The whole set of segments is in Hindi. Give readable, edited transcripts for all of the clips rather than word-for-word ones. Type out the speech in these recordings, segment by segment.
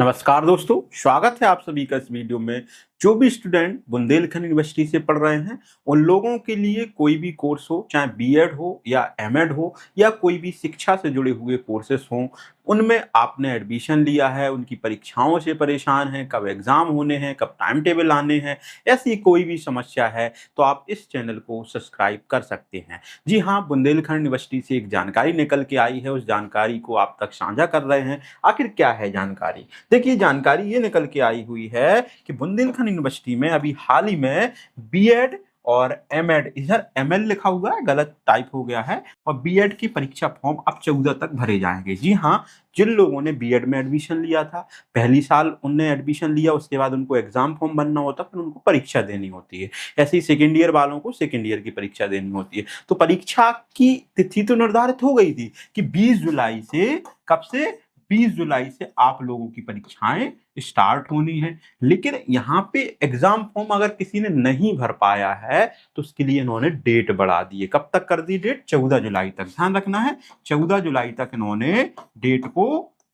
नमस्कार दोस्तों, स्वागत है आप सभी का इस वीडियो में। जो भी स्टूडेंट बुंदेलखंड यूनिवर्सिटी से पढ़ रहे हैं, उन लोगों के लिए कोई भी कोर्स हो, चाहे बीएड हो या एमएड हो या कोई भी शिक्षा से जुड़े हुए कोर्सेस हों, उनमें आपने एडमिशन लिया है, उनकी परीक्षाओं से परेशान हैं, कब एग्ज़ाम होने हैं, कब टाइम टेबल आने हैं, ऐसी कोई भी समस्या है, तो आप इस चैनल को सब्सक्राइब कर सकते हैं। जी हाँ, बुंदेलखंड यूनिवर्सिटी से एक जानकारी निकल के आई है, उस जानकारी को आप तक साझा कर रहे हैं। आखिर क्या है जानकारी? देखिए, जानकारी ये निकल के आई हुई है कि बुंदेलखंड यूनिवर्सिटी में अभी हाल ही में बीएड और एमएड, इधर एमएल लिखा हुआ है, गलत टाइप हो गया है, और बीएड की परीक्षा फॉर्म अब 14 तक भरे जाएंगे। जी हाँ, जिन लोगों ने बीएड में एडमिशन लिया था, पहली साल उनने एडमिशन लिया, उसके बाद उनको एग्जाम फॉर्म भरना होता, फिर उनको परीक्षा देनी होती है। ऐसे ही सेकेंड ईयर वालों को सेकेंड ईयर की परीक्षा देनी होती है। तो परीक्षा की तिथि तो निर्धारित हो गई थी कि 20 जुलाई से, कब से? 20 जुलाई से आप लोगों की परीक्षाएं स्टार्ट होनी है। लेकिन यहाँ पे एग्जाम फॉर्म अगर किसी ने नहीं भर पाया है, तो उसके लिए इन्होंने डेट बढ़ा दी है। कब तक कर दी डेट? 14 जुलाई तक। ध्यान रखना है, 14 जुलाई तक इन्होंने डेट को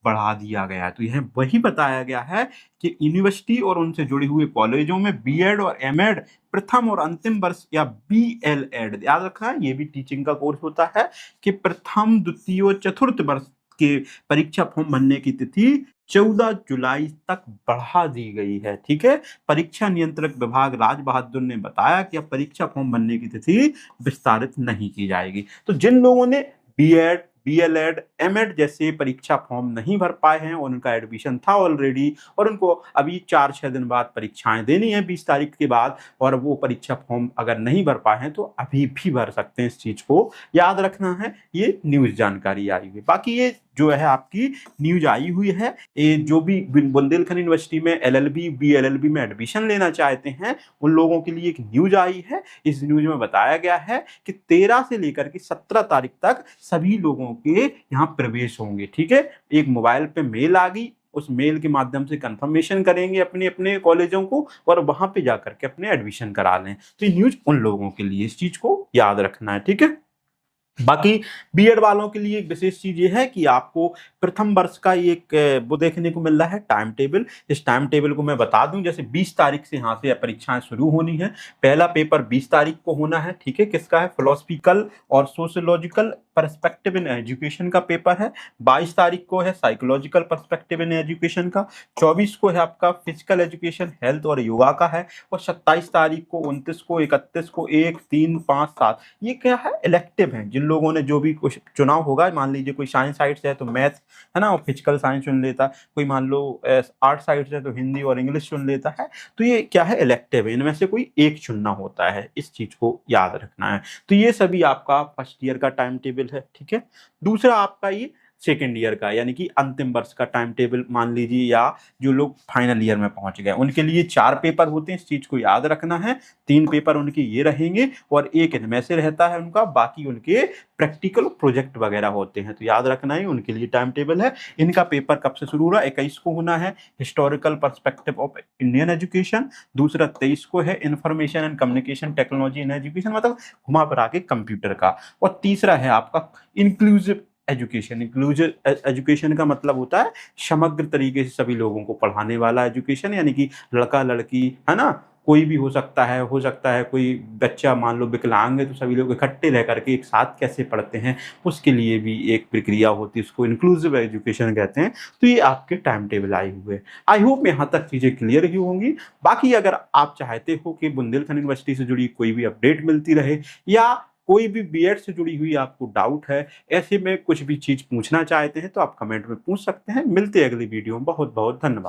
बढ़ा दिया गया है। तो यह वही बताया गया है कि यूनिवर्सिटी और उनसे जुड़े हुए कॉलेजों में बीएड और एमएड प्रथम और अंतिम वर्ष या बीएलएड, याद रखना है, ये भी टीचिंग का कोर्स होता है, कि प्रथम, द्वितीय और चतुर्थ वर्ष के परीक्षा फॉर्म भरने की तिथि 14 जुलाई तक बढ़ा दी गई है। ठीक है, परीक्षा नियंत्रक विभाग राज बहादुर ने बताया कि अब परीक्षा फॉर्म भरने की तिथि विस्तारित नहीं की जाएगी। तो जिन लोगों ने बीएड, बीएलएड, एमएड जैसे परीक्षा फॉर्म नहीं भर पाए हैं और उनका एडमिशन था ऑलरेडी, और उनको अभी 4-6 दिन बाद परीक्षाएं देनी है 20 तारीख के बाद, और वो परीक्षा फॉर्म अगर नहीं भर पाए हैं तो अभी भी भर सकते हैं। इस चीज को याद रखना है। ये न्यूज जानकारी आई हुई। बाकी ये जो है आपकी न्यूज आई हुई है, ये जो भी बुंदेलखंड यूनिवर्सिटी में एलएलबी, बीएलएलबी में एडमिशन लेना चाहते हैं, उन लोगों के लिए एक न्यूज आई है। इस न्यूज में बताया गया है कि 13 से लेकर के 17 तारीख तक सभी लोगों के यहाँ प्रवेश होंगे। ठीक है, एक मोबाइल पे मेल आ गई, उस मेल के माध्यम से कंफर्मेशन करेंगे अपने अपने कॉलेजों को, और वहां पे जाकर के अपने एडमिशन करा लें। तो ये न्यूज उन लोगों के लिए, इस चीज को याद रखना है। ठीक है, बाकी बीएड वालों के लिए एक विशेष चीज ये है कि आपको प्रथम वर्ष का एक वो देखने को मिल रहा है टाइम टेबल। इस टाइम टेबल को मैं बता दूं, जैसे 20 तारीख से यहाँ से परीक्षाएं शुरू होनी है। पहला पेपर 20 तारीख को होना है। ठीक है, किसका है? फिलोसफिकल और सोशियोलॉजिकल पर्सपेक्टिव इन एजुकेशन का पेपर है। 22 तारीख को है साइकोलॉजिकल पर्सपेक्टिव इन एजुकेशन का। 24 को है आपका फिजिकल एजुकेशन, हेल्थ और योगा का है। और 27 तारीख को, 29 को, 31 को, 1, 3, 5, 7 ये क्या है? इलेक्टिव है। जिन लोगों ने जो भी कुछ चुनाव होगा, मान लीजिए कोई साइंस साइड से है तो मैथ है ना, और फिजिकल साइंस चुन लेता, कोई मान लो आर्ट साइड से है तो हिंदी और इंग्लिश चुन लेता है। तो ये क्या है? इलेक्टिव है। इनमें से कोई एक चुनना होता है, इस चीज को याद रखना है। तो ये सभी आपका फर्स्ट ईयर का टाइम टेबल है। ठीक है, दूसरा आपका ये सेकेंड ईयर का, यानी कि अंतिम वर्ष का टाइम टेबल मान लीजिए, या जो लोग फाइनल ईयर में पहुंच गए उनके लिए 4 पेपर होते हैं। इस चीज को याद रखना है। 3 पेपर उनके ये रहेंगे और एक इनमें से रहता है उनका, बाकी उनके प्रैक्टिकल प्रोजेक्ट वगैरह होते हैं। तो याद रखना है, उनके लिए टाइम टेबल है। इनका पेपर कब से शुरू हो रहा है? 21 को होना है historical perspective of Indian education. दूसरा 23 को है information and communication technology in education, मतलब घुमा फिरा के कंप्यूटर का। और तीसरा है आपका इंक्लूसिव एजुकेशन। इंक्लूसिव एजुकेशन का मतलब होता है समग्र तरीके से सभी लोगों को पढ़ाने वाला एजुकेशन, यानी कि लड़का लड़की है ना, कोई भी हो सकता है कोई बच्चा मान लो विकलांग है, तो सभी लोग इकट्ठे रह करके एक साथ कैसे पढ़ते हैं, उसके लिए भी एक प्रक्रिया होती है, उसको इंक्लूसिव एजुकेशन कहते हैं। तो ये आपके टाइम टेबल आए हुए। आई होप यहाँ तक चीज़ें क्लियर ही होंगी। बाकी अगर आप चाहते हो कि बुंदेलखंड यूनिवर्सिटी से जुड़ी कोई भी अपडेट मिलती रहे, या कोई भी बीएड से जुड़ी हुई आपको डाउट है, ऐसे में कुछ भी चीज़ पूछना चाहते हैं, तो आप कमेंट में पूछ सकते हैं। मिलते हैं अगली वीडियो में। बहुत बहुत धन्यवाद।